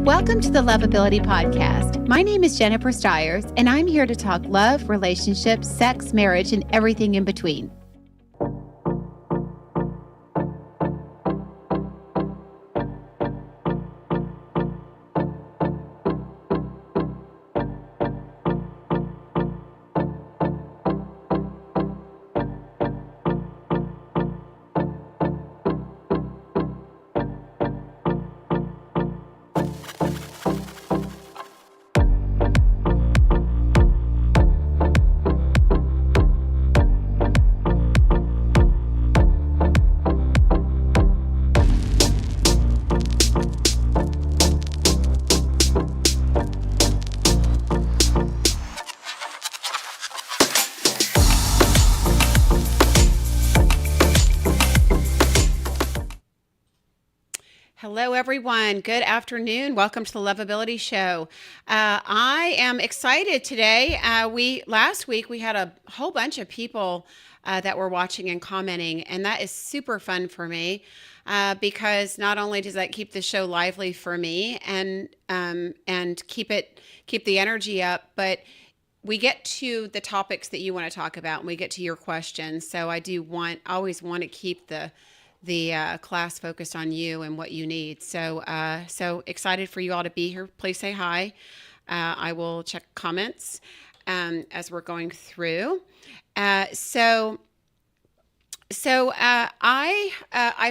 Welcome to the Lovability Podcast. My name is Jennifer Stiers, and I'm here to talk love, relationships, sex, marriage, and everything in between. Hello, everyone. Good afternoon. Welcome to the Lovability Show. I am excited today. Last week we had a whole bunch of people that were watching and commenting, and that is super fun for me because not only does that keep the show lively for me and keep the energy up, but we get to the topics that you want to talk about, and we get to your questions. So I always want to keep the class focused on you and what you need. So excited for you all to be here. Please say hi. I will check comments as we're going through. I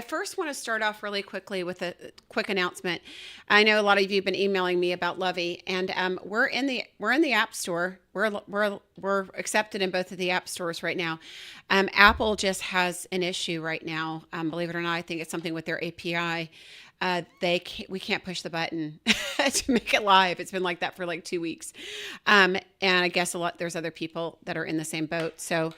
first want to start off really quickly with a quick announcement. I know a lot of you have been emailing me about Lovey, and we're in the App Store. We're accepted in both of the app stores right now. Apple just has an issue right now. Believe it or not, I think it's something with their API. We can't push the button to make it live. It's been like that for like 2 weeks. And I guess there's other people that are in the same boat. So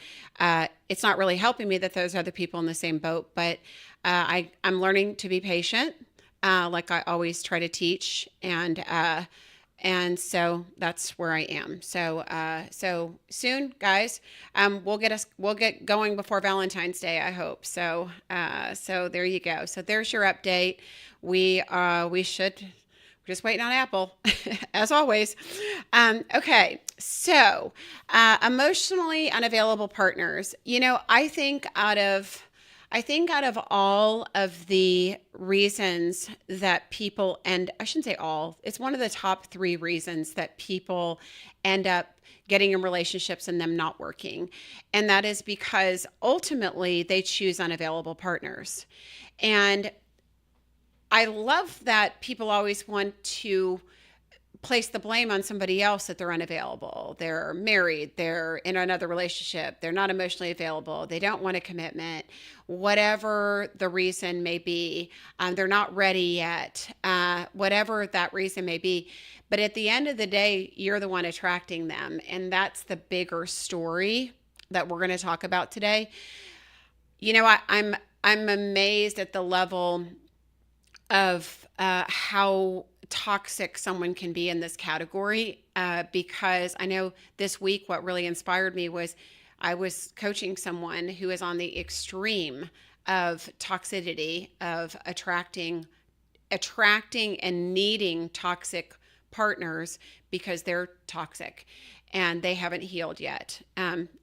it's not really helping me that there's other people in the same boat, but I'm learning to be patient, like I always try to teach. And so that's where I am. So soon, guys, we'll get going before Valentine's Day, I hope. So there you go. So there's your update. We're just waiting on Apple, as always. Okay. So, emotionally unavailable partners. I think out of all of the reasons that people, and I shouldn't say all, it's one of the top 3 reasons that people end up getting in relationships and them not working. And that is because ultimately they choose unavailable partners. And I love that people always want to place the blame on somebody else that they're unavailable. They're married, they're in another relationship, they're not emotionally available, they don't want a commitment, whatever the reason may be, they're not ready yet, whatever that reason may be. But at the end of the day, you're the one attracting them. And that's the bigger story that we're going to talk about today. I'm amazed at the level of how toxic someone can be in this category, because I know this week what really inspired me was I was coaching someone who is on the extreme of toxicity, of attracting and needing toxic partners because they're toxic and they haven't healed yet.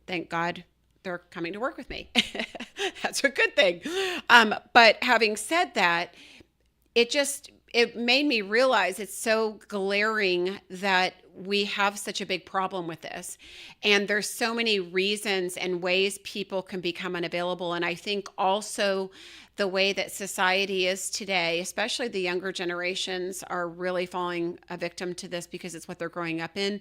Thank God they're coming to work with me. That's a good thing. But having said that, it made me realize it's so glaring that we have such a big problem with this. And there's so many reasons and ways people can become unavailable. And I think also the way that society is today, especially the younger generations, are really falling a victim to this because it's what they're growing up in.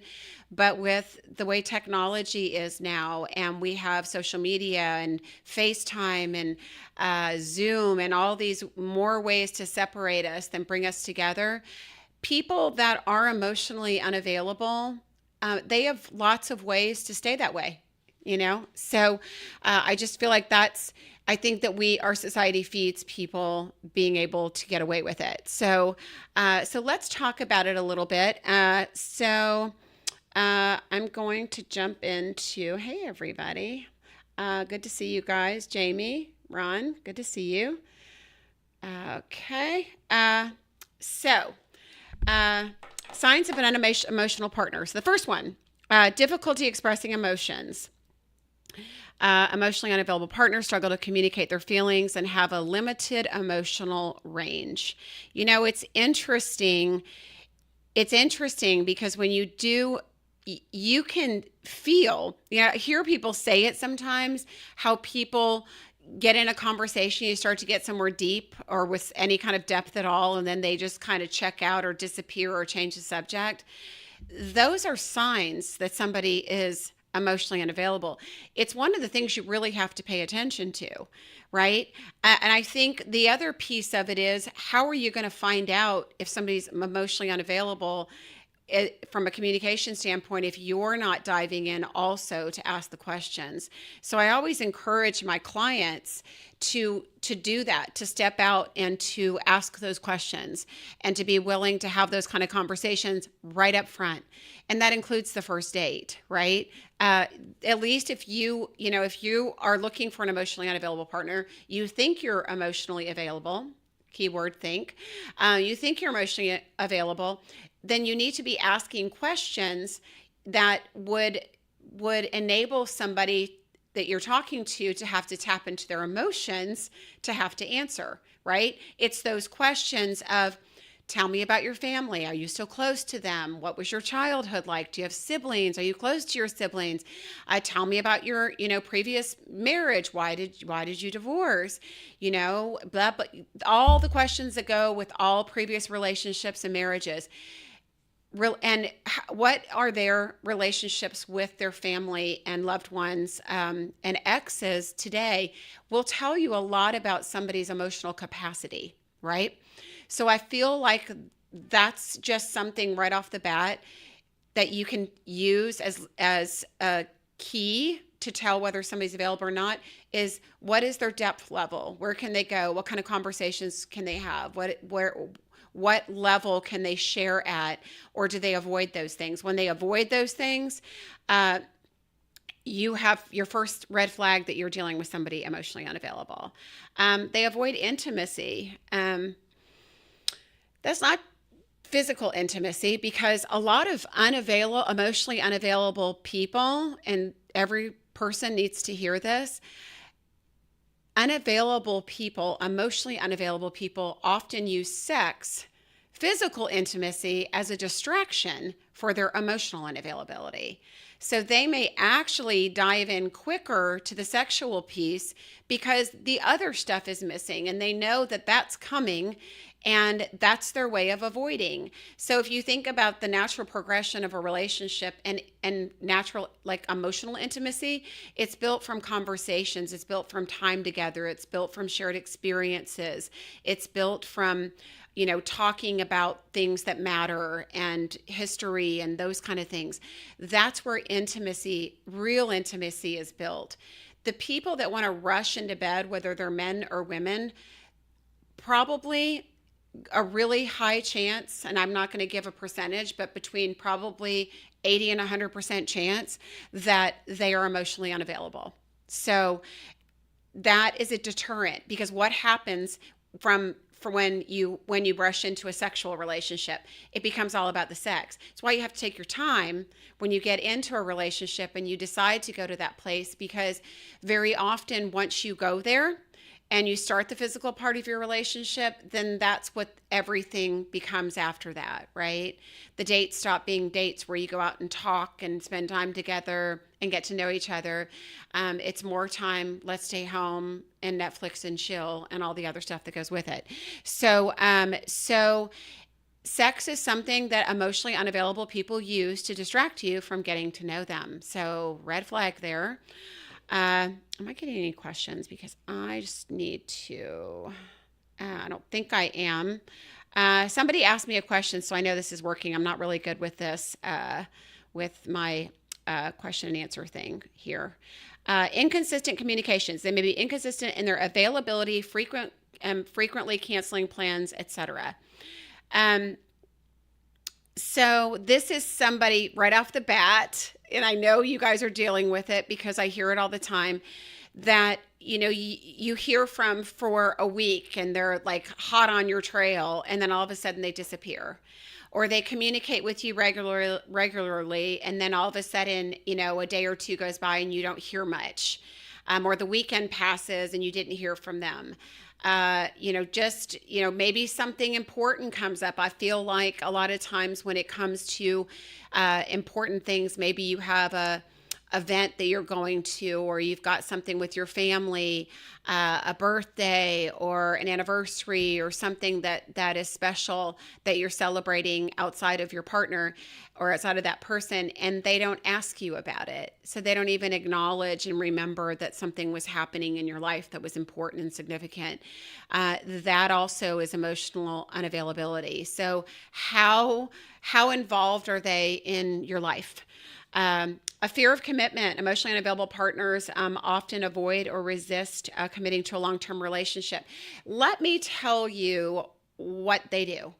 But with the way technology is now, and we have social media and FaceTime and Zoom and all these more ways to separate us than bring us together, people that are emotionally unavailable, they have lots of ways to stay that way, So I just feel like I think that our society feeds people being able to get away with it. So let's talk about it a little bit. I'm going to jump into, hey, everybody. Good to see you guys. Jamie, Ron, good to see you. Okay. Uh, Signs of an unemotional partner. So the first one, difficulty expressing emotions. Emotionally unavailable partners struggle to communicate their feelings and have a limited emotional range. It's interesting. It's interesting because when you do, you can feel, hear people say it sometimes, how people get in a conversation, you start to get somewhere deep or with any kind of depth at all, and then they just kind of check out or disappear or change the subject. Those are signs that somebody is emotionally unavailable. It's one of the things you really have to pay attention to, right? And I think the other piece of it is, how are you going to find out if somebody's emotionally unavailable from a communication standpoint if you're not diving in also to ask the questions? So I always encourage my clients to do that, to step out and to ask those questions and to be willing to have those kind of conversations right up front. And that includes the first date, right? At least if if you are looking for an emotionally unavailable partner, you think you're emotionally available, keyword think, you think you're emotionally available, then you need to be asking questions that would enable somebody that you're talking to have to tap into their emotions to have to answer, right? It's those questions of, tell me about your family. Are you still close to them? What was your childhood like? Do you have siblings? Are you close to your siblings? Tell me about your, previous marriage. Why did you divorce? Blah, blah, all the questions that go with all previous relationships and marriages. And what are their relationships with their family and loved ones and exes today will tell you a lot about somebody's emotional capacity, right? So I feel like that's just something right off the bat that you can use as a key to tell whether somebody's available or not. Is, what is their depth level? Where can they go? What kind of conversations can they have? What level can they share at, or do they avoid those things? When they avoid those things, you have your first red flag that you're dealing with somebody emotionally unavailable. They avoid intimacy. That's not physical intimacy, because a lot of emotionally unavailable people, and every person needs to hear this, emotionally unavailable people often use sex, physical intimacy, as a distraction for their emotional unavailability. So they may actually dive in quicker to the sexual piece because the other stuff is missing, and they know that that's coming, and that's their way of avoiding. So if you think about the natural progression of a relationship and natural, like, emotional intimacy, it's built from conversations, it's built from time together, it's built from shared experiences, it's built from talking about things that matter and history and those kind of things. That's where real intimacy is built. The people that want to rush into bed, whether they're men or women, probably a really high chance, and I'm not going to give a percentage, but between probably 80 and 100% chance that they are emotionally unavailable. So that is a deterrent, because what happens for when you rush into a sexual relationship, it becomes all about the sex. It's why you have to take your time when you get into a relationship and you decide to go to that place, because very often once you go there and you start the physical part of your relationship, then that's what everything becomes after that, right? The dates stop being dates where you go out and talk and spend time together and get to know each other. It's more time, let's stay home and Netflix and chill and all the other stuff that goes with it. So sex is something that emotionally unavailable people use to distract you from getting to know them. So red flag there. Am I getting any questions? Because I just need to, I don't think I am. Somebody asked me a question, so I know this is working. I'm not really good with this, with my question and answer thing here. Inconsistent communications. They may be inconsistent in their availability, frequently canceling plans, etc. So this is somebody right off the bat, and I know you guys are dealing with it because I hear it all the time, that you hear from for a week and they're like hot on your trail, and then all of a sudden they disappear. or they communicate with you regularly, and then all of a sudden, a day or two goes by and you don't hear much, or the weekend passes and you didn't hear from them. Maybe something important comes up. I feel like a lot of times when it comes to important things, maybe you have a event that you're going to, or you've got something with your family, a birthday or an anniversary or something that is special that you're celebrating outside of your partner or outside of that person, and they don't ask you about it. So they don't even acknowledge and remember that something was happening in your life that was important and significant. That also is emotional unavailability. So how involved are they in your life? A fear of commitment. Emotionally unavailable partners often avoid or resist committing to a long-term relationship. Let me tell you what they do.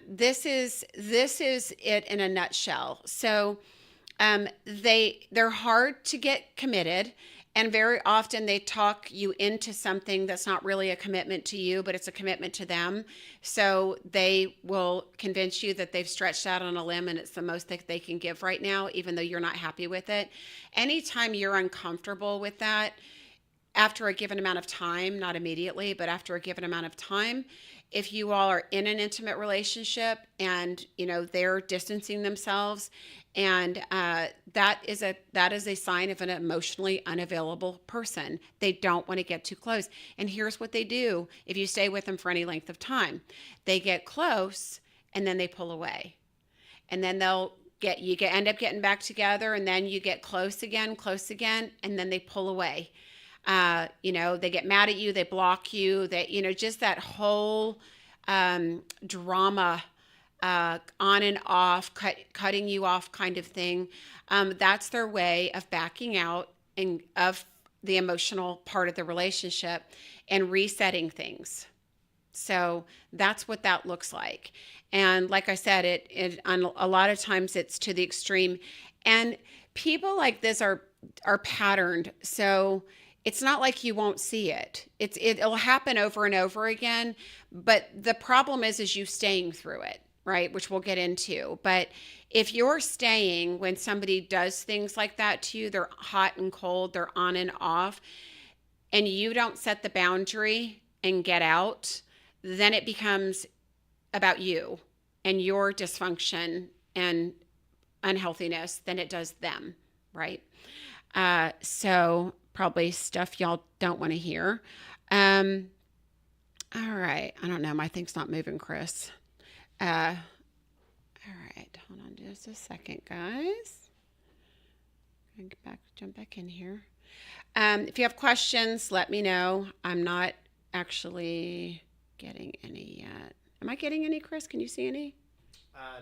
This is it in a nutshell. So they're hard to get committed. And very often they talk you into something that's not really a commitment to you, but it's a commitment to them. So they will convince you that they've stretched out on a limb and it's the most that they can give right now, even though you're not happy with it. Anytime you're uncomfortable with that, after a given amount of time, not immediately, but after a given amount of time, if you all are in an intimate relationship and they're distancing themselves, and that is a sign of an emotionally unavailable person. They don't want to get too close. And here's what they do if you stay with them for any length of time. They get close and then they pull away. And then end up getting back together, and then you get close again, and then they pull away. They get mad at you, they block you, just that whole drama, on and off, cutting you off kind of thing. That's their way of backing out of the emotional part of the relationship and resetting things. So that's what that looks like. And like I said, it a lot of times it's to the extreme. And people like this are patterned. So it's not like you won't see it. It'll happen over and over again. But the problem is you staying through it, right? Which we'll get into. But if you're staying when somebody does things like that to you, they're hot and cold, they're on and off, and you don't set the boundary and get out, then it becomes about you and your dysfunction and unhealthiness than it does them, right? So probably stuff y'all don't want to hear. All right. I don't know. My thing's not moving, Chris. All right. Hold on just a second, guys. Jump back in here. If you have questions, let me know. I'm not actually getting any yet. Am I getting any, Chris? Can you see any?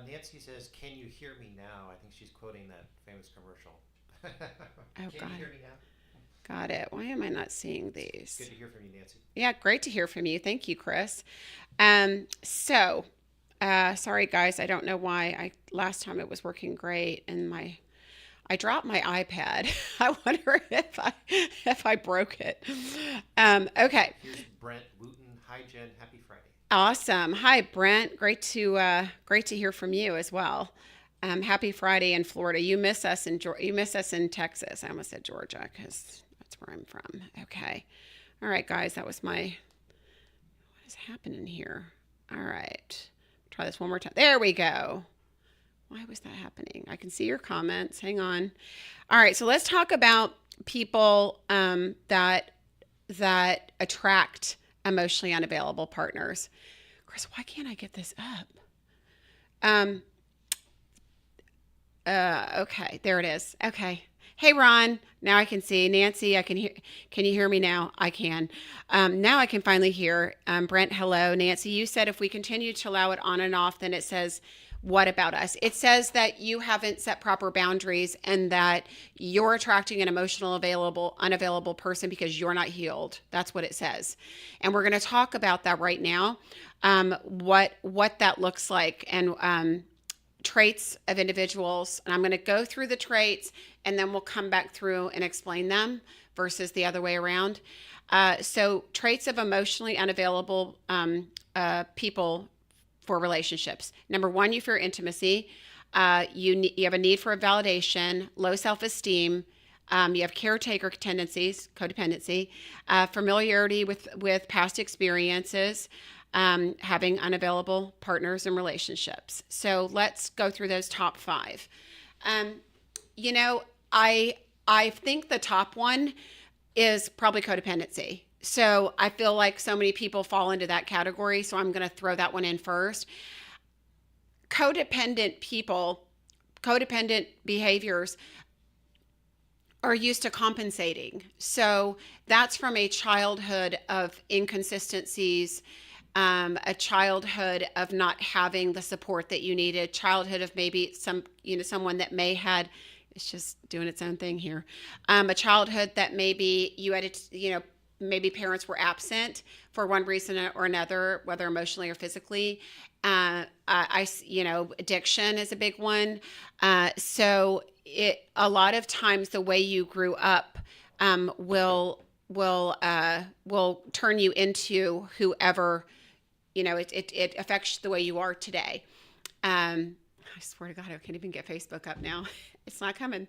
Nancy says, "Can you hear me now?" I think she's quoting that famous commercial. Oh, Can God. you hear me now? Got it. Why am I not seeing these? Good to hear from you, Nancy. Yeah, great to hear from you. Thank you, Chris. Sorry guys, I don't know why. Last time it was working great, and I dropped my iPad. I wonder if I broke it. Okay. Here's Brent Wooten. Hi, Jen. Happy Friday. Awesome. Hi, Brent. Great to hear from you as well. Happy Friday in Florida. You miss us in Texas. I almost said Georgia because that's where I'm from. Okay. All right, guys. That was what is happening here? All right. Try this one more time. There we go. Why was that happening? I can see your comments. Hang on. All right. So let's talk about people that attract emotionally unavailable partners. Chris, why can't I get this up? Okay, there it is. Okay. Hey, Ron. Now I can see. Nancy, I can hear. Can you hear me now? I can. Now I can finally hear. Brent, hello. Nancy, you said if we continue to allow it on and off, then it says, what about us? It says that you haven't set proper boundaries and that you're attracting an emotional unavailable person because you're not healed. That's what it says. And we're going to talk about that right now. What that looks like, and traits of individuals. And I'm going to go through the traits and then we'll come back through and explain them versus the other way around. So traits of emotionally unavailable people for relationships. Number one, you fear intimacy. You have a need for validation, low self-esteem. You have caretaker tendencies, codependency, familiarity with past experiences, having unavailable partners and relationships. So let's go through those top five. You know, I think the top one is probably codependency. So I feel like so many people fall into that category. So I'm going to throw that one in first. Codependent people, codependent behaviors are used to compensating. So that's from a childhood of inconsistencies, a childhood of not having the support that you needed, childhood of maybe someone that may had, it's just doing its own thing here, a childhood that maybe you had, maybe parents were absent for one reason or another, whether emotionally or physically. Addiction is a big one. So a lot of times the way you grew up will turn you into whoever, it affects the way you are today. I swear to God, I can't even get Facebook up now. It's not coming.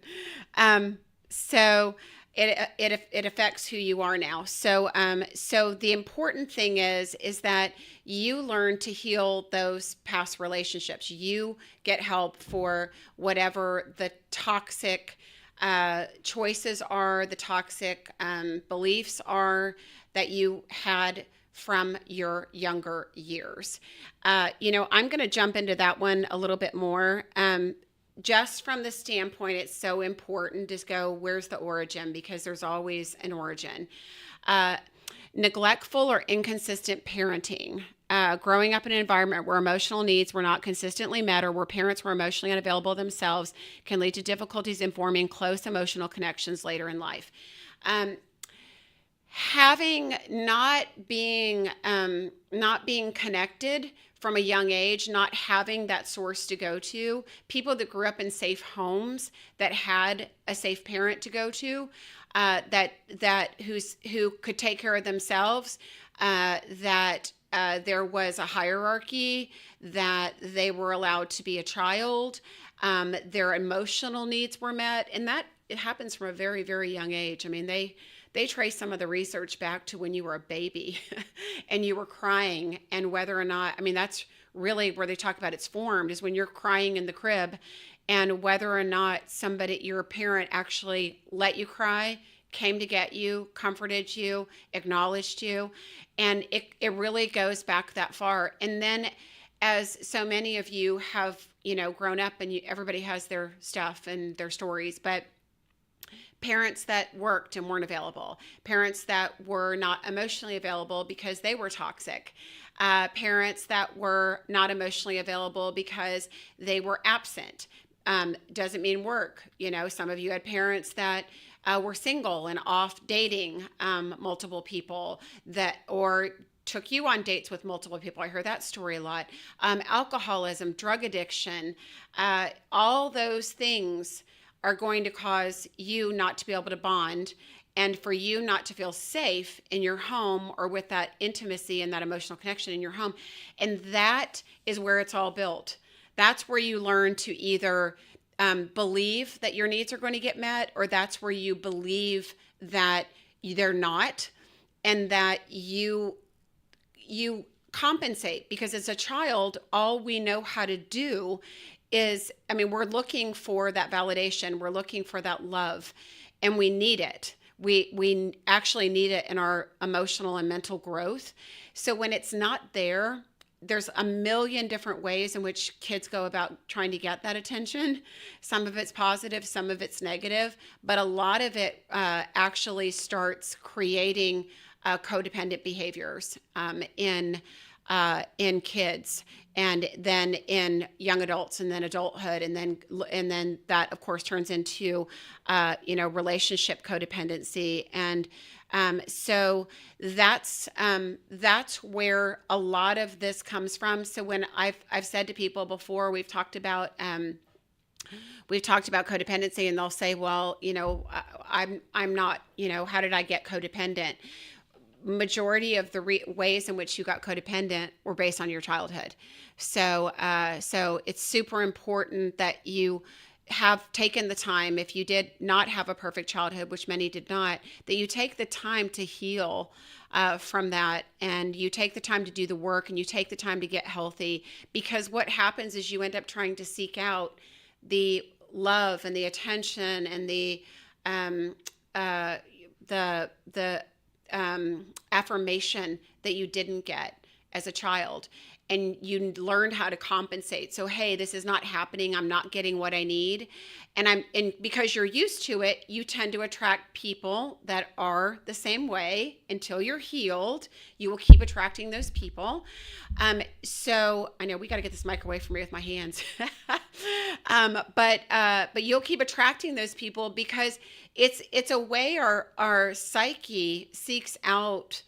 So it affects who you are now. So the important thing is that you learn to heal those past relationships. You get help for whatever the toxic choices are, the toxic beliefs are that you had from your younger years. I'm going to jump into that one a little bit more. Just from the standpoint, it's so important to go, where's the origin? Because there's always an origin. Neglectful or inconsistent parenting. Growing up in an environment where emotional needs were not consistently met or where parents were emotionally unavailable themselves can lead to difficulties in forming close emotional connections later in life. Having not being connected from a young age, not having that source to go to, people that grew up in safe homes that had a safe parent to go to, who could take care of themselves, that there was a hierarchy, that they were allowed to be a child, their emotional needs were met, and that it happens from a very, very young age. I mean, they trace some of the research back to when you were a baby and you were crying, and whether or not, I mean, that's really where they talk about it's formed, is when you're crying in the crib, and whether or not your parent actually let you cry, came to get you, comforted you, acknowledged you. And it really goes back that far. And then, as so many of you have, grown up, and everybody has their stuff and their stories, but parents that worked and weren't available, parents that were not emotionally available because they were toxic, parents that were not emotionally available because they were absent. Doesn't mean work. Some of you had parents that were single and off dating multiple people, or took you on dates with multiple people. I heard that story a lot. Alcoholism, drug addiction, all those things are going to cause you not to be able to bond, and for you not to feel safe in your home or with that intimacy and that emotional connection in your home. And that is where it's all built. That's where you learn to either believe that your needs are going to get met, or that's where you believe that they're not, and that you compensate. Because as a child, all we know how to do is, we're looking for that validation. We're looking for that love, and we need it. We actually need it in our emotional and mental growth. So when it's not there, there's a million different ways in which kids go about trying to get that attention. Some of it's positive, some of it's negative, but a lot of it actually starts creating codependent behaviors in kids, and then in young adults, and then adulthood, and then that of course turns into relationship codependency. And so that's where a lot of this comes from. So when I've said to people before, we've talked about codependency, and they'll say, well, I'm not, how did I get codependent? majority of the ways in which you got codependent were based on your childhood. So it's super important that you have taken the time, if you did not have a perfect childhood, which many did not, that you take the time to heal from that, and you take the time to do the work, and you take the time to get healthy. Because what happens is you end up trying to seek out the love and the attention and the affirmation that you didn't get as a child, and you learned how to compensate. So, hey, this is not happening. I'm not getting what I need. And because you're used to it, you tend to attract people that are the same way until you're healed. You will keep attracting those people. So I know we got to get this mic away from me with my hands. But you'll keep attracting those people because it's a way our psyche seeks out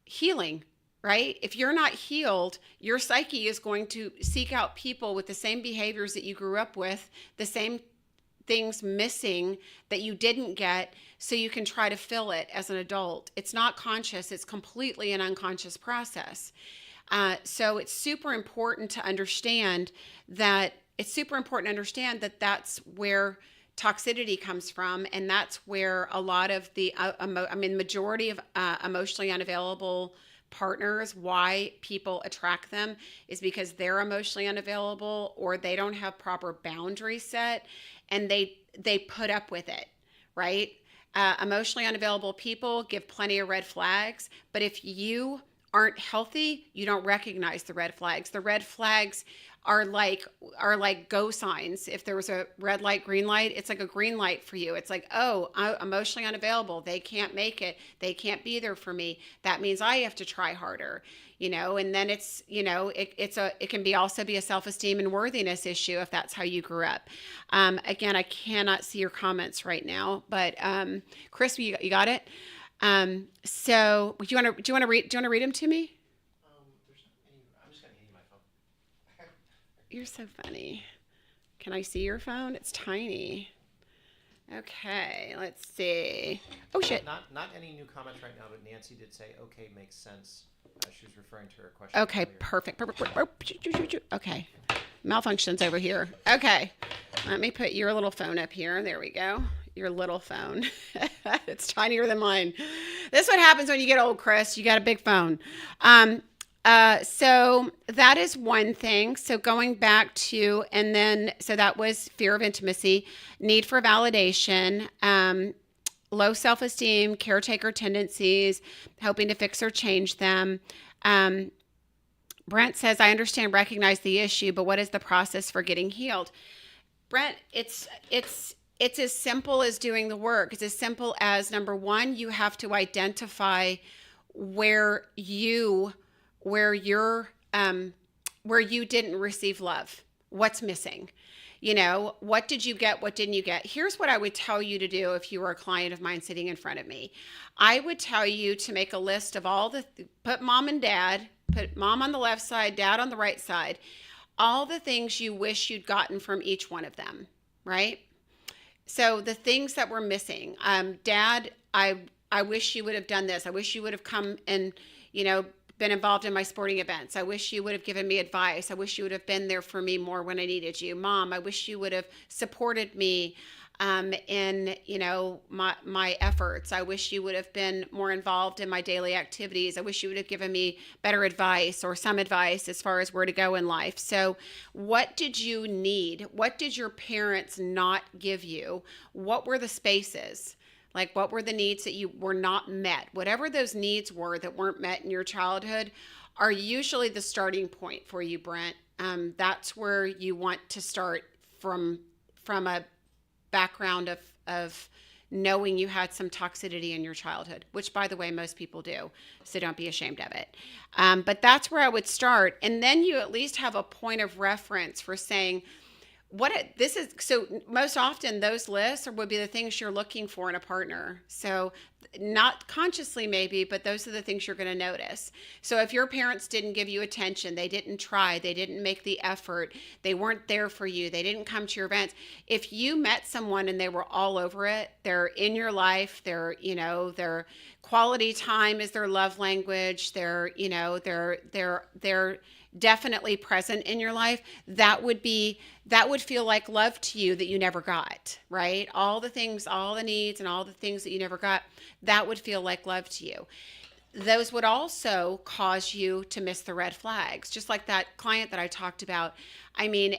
healing. Right? If you're not healed, your psyche is going to seek out people with the same behaviors that you grew up with, the same things missing that you didn't get, so you can try to fill it as an adult. It's not conscious. It's completely an unconscious process. So it's super important to understand that that's where toxicity comes from, and that's where a lot of the, majority of emotionally unavailable partners, why people attract them is because they're emotionally unavailable, or they don't have proper boundaries set, and they put up with it, right? Emotionally unavailable people give plenty of red flags, but if you aren't healthy, you don't recognize the red flags. The red flags are like go signs. If there was a red light, green light, it's like a green light for you. It's like, oh, I'm emotionally unavailable. They can't make it. They can't be there for me. That means I have to try harder, and then it's, it can be also be a self-esteem and worthiness issue if that's how you grew up. Again, I cannot see your comments right now, but Chris, you got it. So do you want to read them to me? There's not any. I'm just gonna hand you my phone. You're so funny. Can I see your phone? It's tiny. Okay, let's see. Oh shit. Not any new comments right now, but Nancy did say, "Okay, makes sense." She was referring to her question. Okay, earlier. perfect. Okay, malfunctions over here. Okay, let me put your little phone up here. There we go. Your little phone. It's tinier than mine. This is what happens when you get old, Chris. You got a big phone. So that is one thing. So going back to, so that was fear of intimacy, need for validation, low self-esteem, caretaker tendencies, hoping to fix or change them. Brent says, I understand, recognize the issue, but what is the process for getting healed? Brent, it's as simple as doing the work. It's as simple as, number one, you have to identify where you didn't receive love. What's missing? What did you get? What didn't you get? Here's what I would tell you to do if you were a client of mine sitting in front of me. I would tell you to make a list of put mom and dad, put mom on the left side, dad on the right side, all the things you wish you'd gotten from each one of them, right? So the things that were missing, Dad, I wish you would have done this. I wish you would have come and, been involved in my sporting events. I wish you would have given me advice. I wish you would have been there for me more when I needed you. Mom, I wish you would have supported me in, my efforts. I wish you would have been more involved in my daily activities. I wish you would have given me better advice or some advice as far as where to go in life. So what did you need? What did your parents not give you? What were the spaces? Like, what were the needs that you were not met? Whatever those needs were that weren't met in your childhood are usually the starting point for you, Brent. That's where you want to start from a background of knowing you had some toxicity in your childhood, which, by the way, most people do. So don't be ashamed of it. But that's where I would start. And then you at least have a point of reference for saying, this is, so most often those lists would be the things you're looking for in a partner. So not consciously maybe, but those are the things you're going to notice. So if your parents didn't give you attention, they didn't try, they didn't make the effort, they weren't there for you, they didn't come to your events. If you met someone and they were all over it, they're in your life, they're, their quality time is their love language, they're definitely present in your life, that would feel like love to you that you never got, right? All the things, all the needs and all the things that you never got, that would feel like love to you. Those would also cause you to miss the red flags, just like that client that I talked about. I mean,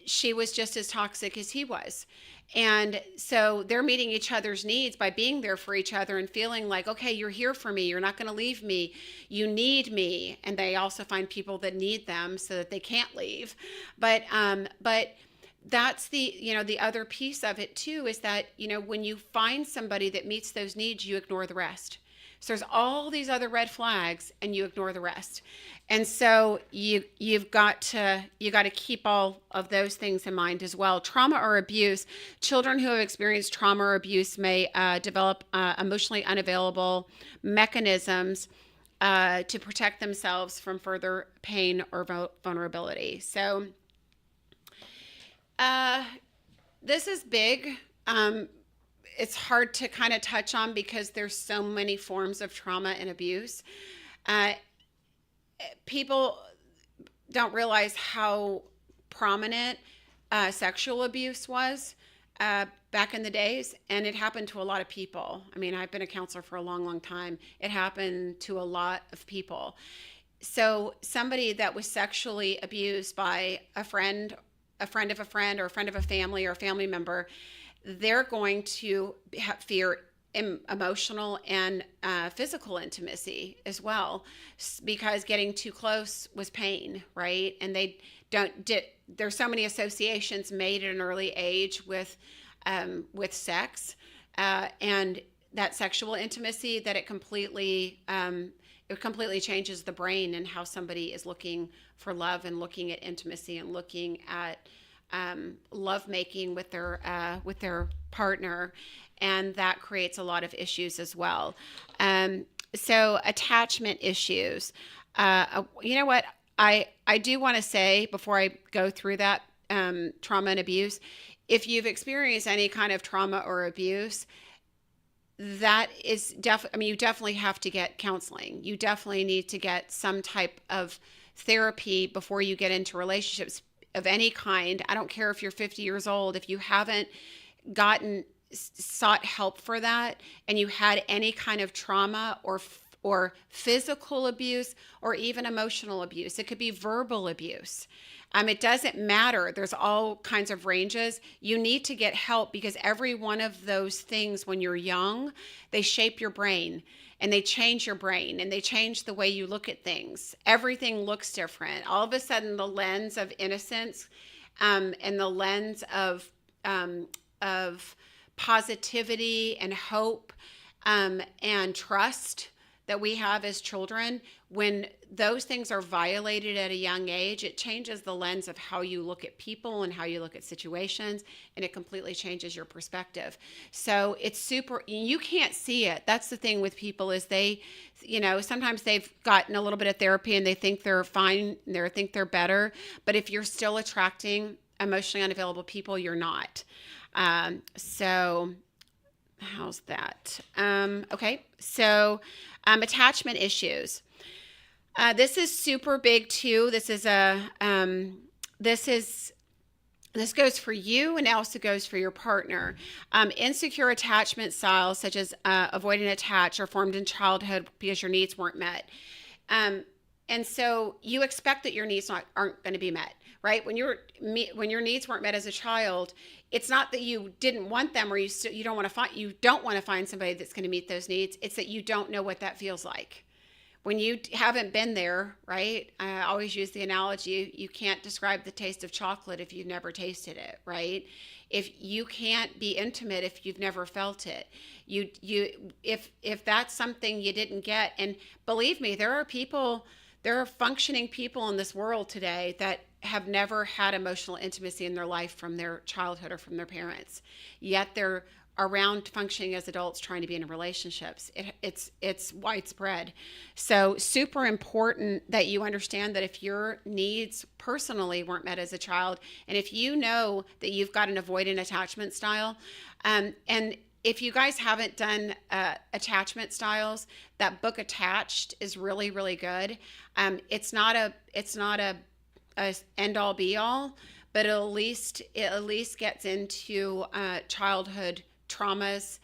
she was just as toxic as he was. And so they're meeting each other's needs by being there for each other and feeling like, okay, you're here for me. You're not going to leave me. You need me. And they also find people that need them so that they can't leave. But that's the other piece of it too, is that, when you find somebody that meets those needs, you ignore the rest. So there's all these other red flags and you ignore the rest. And so you've got to keep all of those things in mind as well. Trauma or abuse. Children who have experienced trauma or abuse may develop emotionally unavailable mechanisms to protect themselves from further pain or vulnerability. So this is big. It's hard to kind of touch on because there's so many forms of trauma and abuse. People don't realize how prominent sexual abuse was back in the days, and it happened to a lot of people. I mean, I've been a counselor for a long, long time. It happened to a lot of people. So somebody that was sexually abused by a friend of a friend, or a friend of a family, or a family member, they're going to fear emotional and physical intimacy as well, because getting too close was pain, right? And there's so many associations made at an early age with sex and that sexual intimacy, that it completely changes the brain and how somebody is looking for love and looking at intimacy and looking at love making with their partner, and that creates a lot of issues as well. So attachment issues. You know what? I do want to say before I go through that, trauma and abuse, if you've experienced any kind of trauma or abuse, that is you definitely have to get counseling. You definitely need to get some type of therapy before you get into relationships of any kind. I don't care if you're 50 years old, if you haven't sought help for that, and you had any kind of trauma or physical abuse or even emotional abuse. It could be verbal abuse. It doesn't matter. There's all kinds of ranges. You need to get help, because every one of those things when you're young, they shape your brain and they change your brain and they change the way you look at things. Everything looks different. All of a sudden, the lens of innocence and the lens of positivity and hope and trust that we have as children, when those things are violated at a young age, it changes the lens of how you look at people and how you look at situations, and it completely changes your perspective. So it's you can't see it. That's the thing with people, is they, sometimes they've gotten a little bit of therapy and they think they're fine, they think they're better, but if you're still attracting emotionally unavailable people, you're not. So how's that? Okay. So, attachment issues. This is super big too. This goes for you, and it also goes for your partner. Insecure attachment styles, such as avoid and attach, are formed in childhood because your needs weren't met. And so you expect that your needs aren't going to be met, right? When your needs weren't met as a child, it's not that you didn't want them, or you don't want to find somebody that's going to meet those needs. It's that you don't know what that feels like. When you haven't been there, right? I always use the analogy, you can't describe the taste of chocolate if you've never tasted it, right? If you can't be intimate if you've never felt it. If that's something you didn't get, and believe me, there are functioning people in this world today that have never had emotional intimacy in their life from their childhood or from their parents, yet they're around functioning as adults trying to be in relationships. It's widespread. So super important that you understand that if your needs personally weren't met as a child, and if you know that you've got an avoidant attachment style, and if you guys haven't done attachment styles, that book Attached is really, really good. It's not a end all be all, but it at least gets into childhood traumas,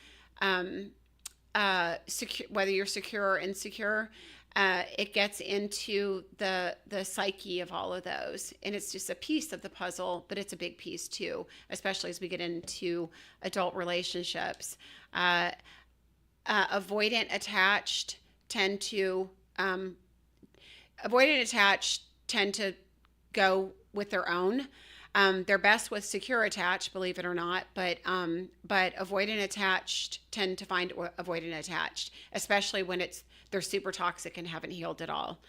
whether you're secure or insecure. It gets into the psyche of all of those, and it's just a piece of the puzzle, but it's a big piece too, especially as we get into adult relationships. Avoidant attached tend to avoidant attached tend to go with their own. They're best with secure attached, believe it or not, but avoidant attached tend to find avoidant attached, especially when they're super toxic and haven't healed at all.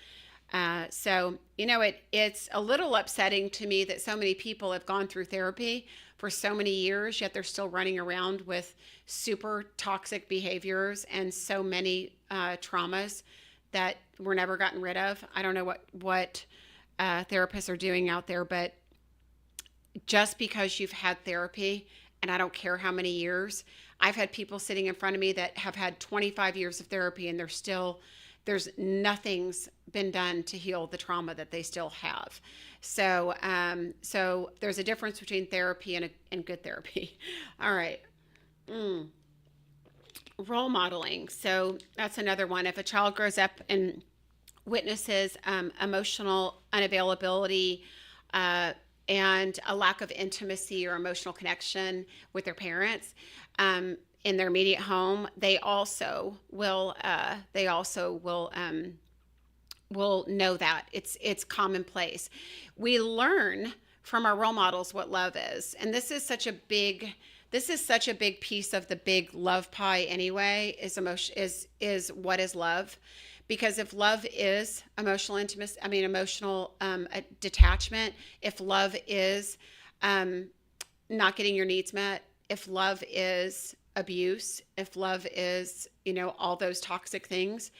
So it's a little upsetting to me that so many people have gone through therapy for so many years, yet they're still running around with super toxic behaviors and so many traumas that were never gotten rid of. I don't know what therapists are doing out there, but just because you've had therapy, and I don't care how many years, I've had people sitting in front of me that have had 25 years of therapy and there's nothing's been done to heal the trauma that they still have. So there's a difference between therapy and good therapy. All right. Role modeling. So that's another one. If a child grows up and witnesses emotional unavailability, and a lack of intimacy or emotional connection with their parents in their immediate home, they also will know that it's commonplace. We learn from our role models what love is, and this is such a big piece of the big love pie anyway. Is what is love? Because if love is emotional intimacy, emotional detachment, if love is not getting your needs met, if love is abuse, if love is, all those toxic things,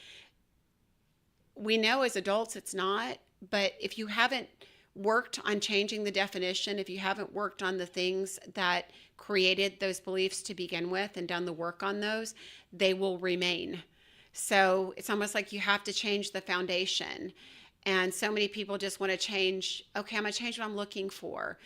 we know as adults it's not. But if you haven't worked on changing the definition, if you haven't worked on the things that created those beliefs to begin with and done the work on those, they will remain. So it's almost like you have to change the foundation. And so many people just want to change. Okay, I'm going to change what I'm looking for.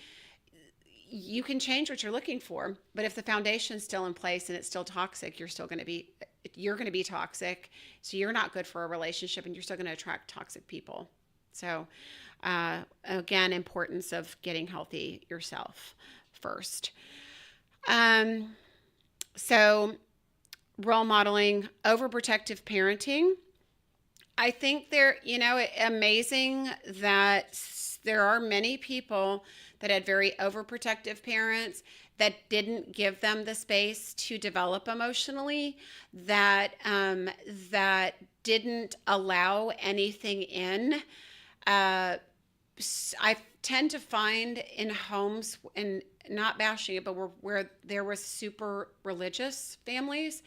You can change what you're looking for, but if the foundation's still in place and it's still toxic, you're going to be toxic. So you're not good for a relationship, and you're still going to attract toxic people. So again, importance of getting healthy yourself first. So role modeling, overprotective parenting. I think amazing that there are many people that had very overprotective parents that didn't give them the space to develop emotionally, that didn't allow anything in. I tend to find in homes, and not bashing it, but where there was super religious families,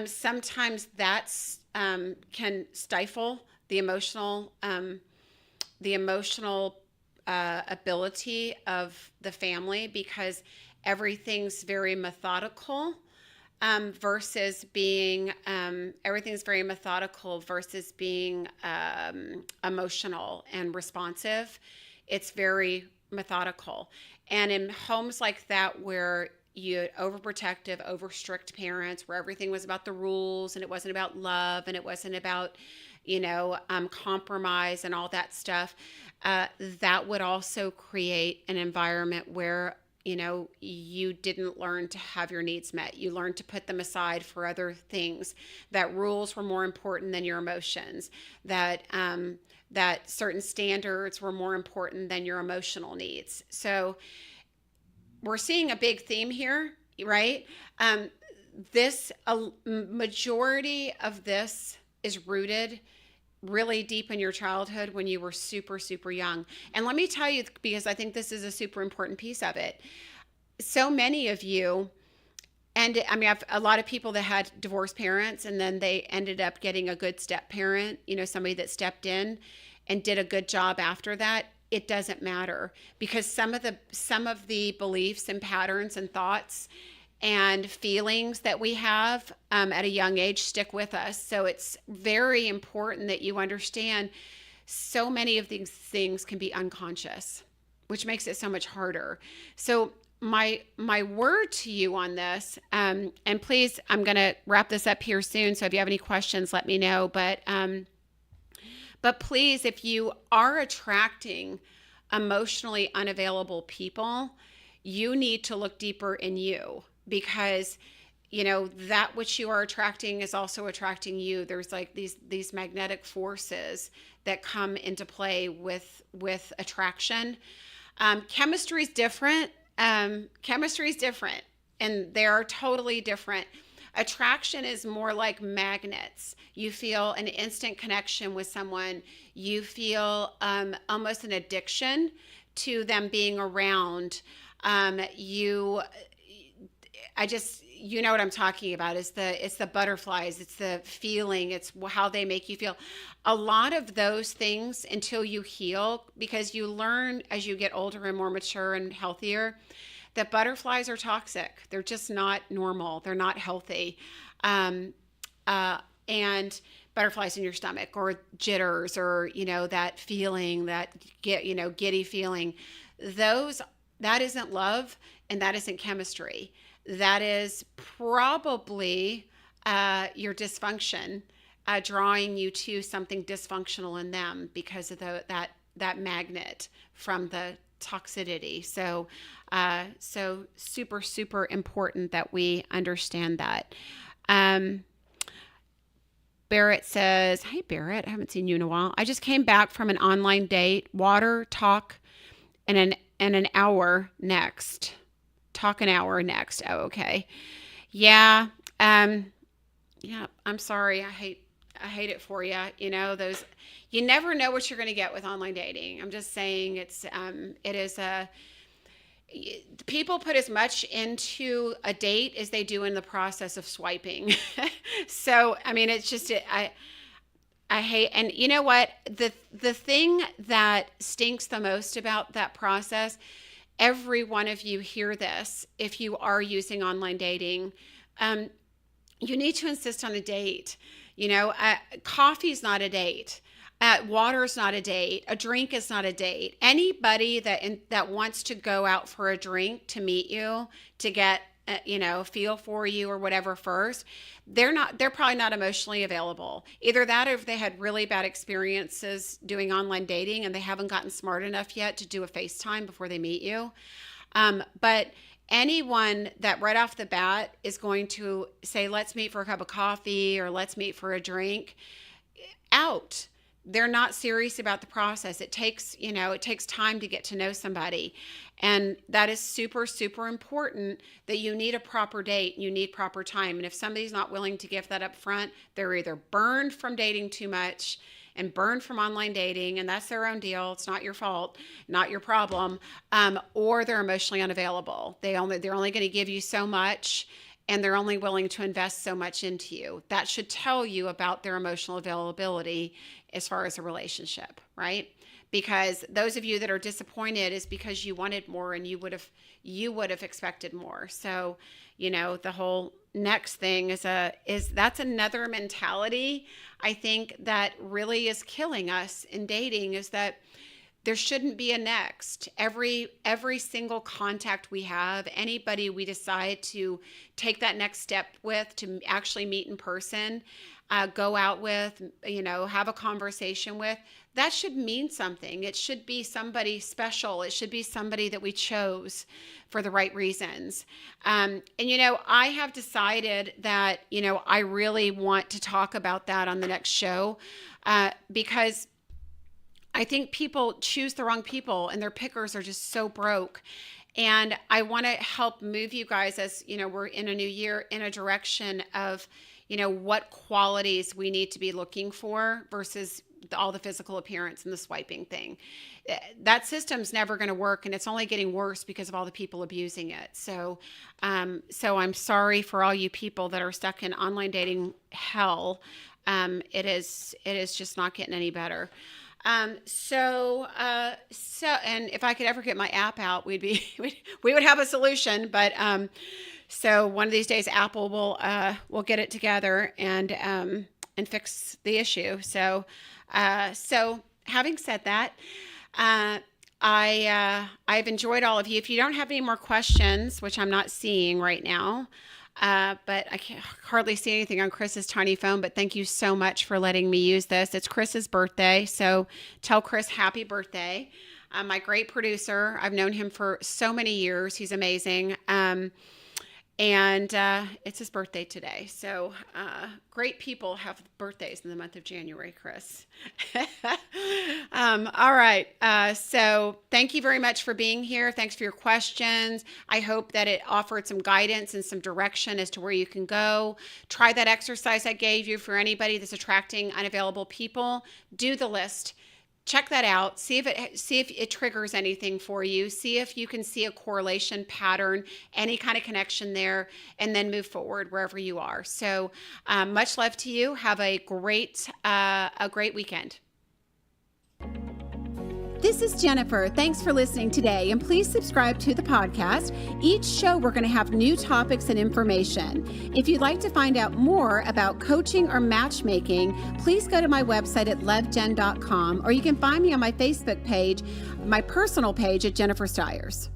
sometimes that's can stifle the emotional ability of the family, because everything's very methodical versus being emotional and responsive. It's very methodical. And in homes like that, where you had overprotective, over strict parents, where everything was about the rules and it wasn't about love and it wasn't about, compromise and all that stuff, that would also create an environment where, you didn't learn to have your needs met. You learned to put them aside for other things, that rules were more important than your emotions, that certain standards were more important than your emotional needs. So we're seeing a big theme here, right? A majority of this is rooted really deep in your childhood when you were super, super young. And let me tell you, because I think this is a super important piece of it. So many of you, and I mean, I've a lot of people that had divorced parents and then they ended up getting a good step parent, somebody that stepped in and did a good job after that. It doesn't matter, because some of the beliefs and patterns and thoughts and feelings that we have at a young age stick with us. So it's very important that you understand so many of these things can be unconscious, which makes it so much harder. So my word to you on this, and please, I'm going to wrap this up here soon. So if you have any questions, let me know. But please, if you are attracting emotionally unavailable people, you need to look deeper in you, because that which you are attracting is also attracting you. There's like these magnetic forces that come into play with attraction. Chemistry is different. And they are totally different. Attraction is more like magnets. You feel an instant connection with someone. You feel almost an addiction to them being around. You know what I'm talking about. It's the butterflies. It's the feeling. It's how they make you feel. A lot of those things, until you heal, because you learn as you get older and more mature and healthier, that butterflies are toxic. They're just not normal. They're not healthy. And butterflies in your stomach, or jitters, or, that feeling, that giddy feeling, that isn't love, and that isn't chemistry. That is probably your dysfunction drawing you to something dysfunctional in them, because of that magnet from the toxicity. So super, super important that we understand that. Barrett says, "Hey Barrett, I haven't seen you in a while. I just came back from an online date. Water, talk, and an hour next. Talk an hour next. Oh, okay. Yeah. Yeah. I'm sorry. I hate it for you. You never know what you're going to get with online dating. I'm just saying people put as much into a date as they do in the process of swiping. So, I mean, it's just, I hate, and you know what, the thing that stinks the most about that process, every one of you hear this, if you are using online dating, you need to insist on a date. Coffee's not a date. Water is not a date. A drink is not a date. Anybody that wants to go out for a drink to meet you, to get feel for you or whatever first, they're probably not emotionally available. Either that, or if they had really bad experiences doing online dating and they haven't gotten smart enough yet to do a FaceTime before they meet you. But anyone that right off the bat is going to say, let's meet for a cup of coffee or let's meet for a drink, out. They're not serious about the process. It takes time to get to know somebody. And that is super, super important, that you need a proper date. You need proper time. And if somebody's not willing to give that up front, they're either burned from dating too much and burned from online dating, and that's their own deal. It's not your fault, not your problem. Or they're emotionally unavailable. They're only going to give you so much, and they're only willing to invest so much into you. That should tell you about their emotional availability as far as a relationship, right? Because those of you that are disappointed is because you wanted more, and you would have expected more. So, the whole next thing is that's another mentality, I think, that really is killing us in dating, is that there shouldn't be a next. Every single contact we have, anybody we decide to take that next step with, to actually meet in person, go out with, have a conversation with, that should mean something. It should be somebody special. It should be somebody that we chose for the right reasons. And I have decided that, I really want to talk about that on the next show, because I think people choose the wrong people, and their pickers are just so broke. And I want to help move you guys, as we're in a new year, in a direction of what qualities we need to be looking for versus all the physical appearance and the swiping thing. That system's never going to work, and it's only getting worse because of all the people abusing it. So I'm sorry for all you people that are stuck in online dating hell. It is just not getting any better. So and if I could ever get my app out, we would have a solution. But so one of these days, Apple will get it together and fix the issue. So having said that, I've enjoyed all of you. If you don't have any more questions, which I'm not seeing right now, but I can't hardly see anything on Chris's tiny phone, but thank you so much for letting me use this. It's Chris's birthday, so tell Chris happy birthday. My great producer, I've known him for so many years. He's amazing. And it's his birthday today. So great people have birthdays in the month of January, Chris. All right. So thank you very much for being here. Thanks for your questions. I hope that it offered some guidance and some direction as to where you can go. Try that exercise I gave you for anybody that's attracting unavailable people. Do the list. Check that out. See if it triggers anything for you. See if you can see a correlation pattern, any kind of connection there, and then move forward wherever you are. So much love to you. Have a great weekend. This is Jennifer. Thanks for listening today, and please subscribe to the podcast. Each show, we're going to have new topics and information. If you'd like to find out more about coaching or matchmaking, please go to my website at lovejen.com, or you can find me on my Facebook page, my personal page at Jennifer Stiers.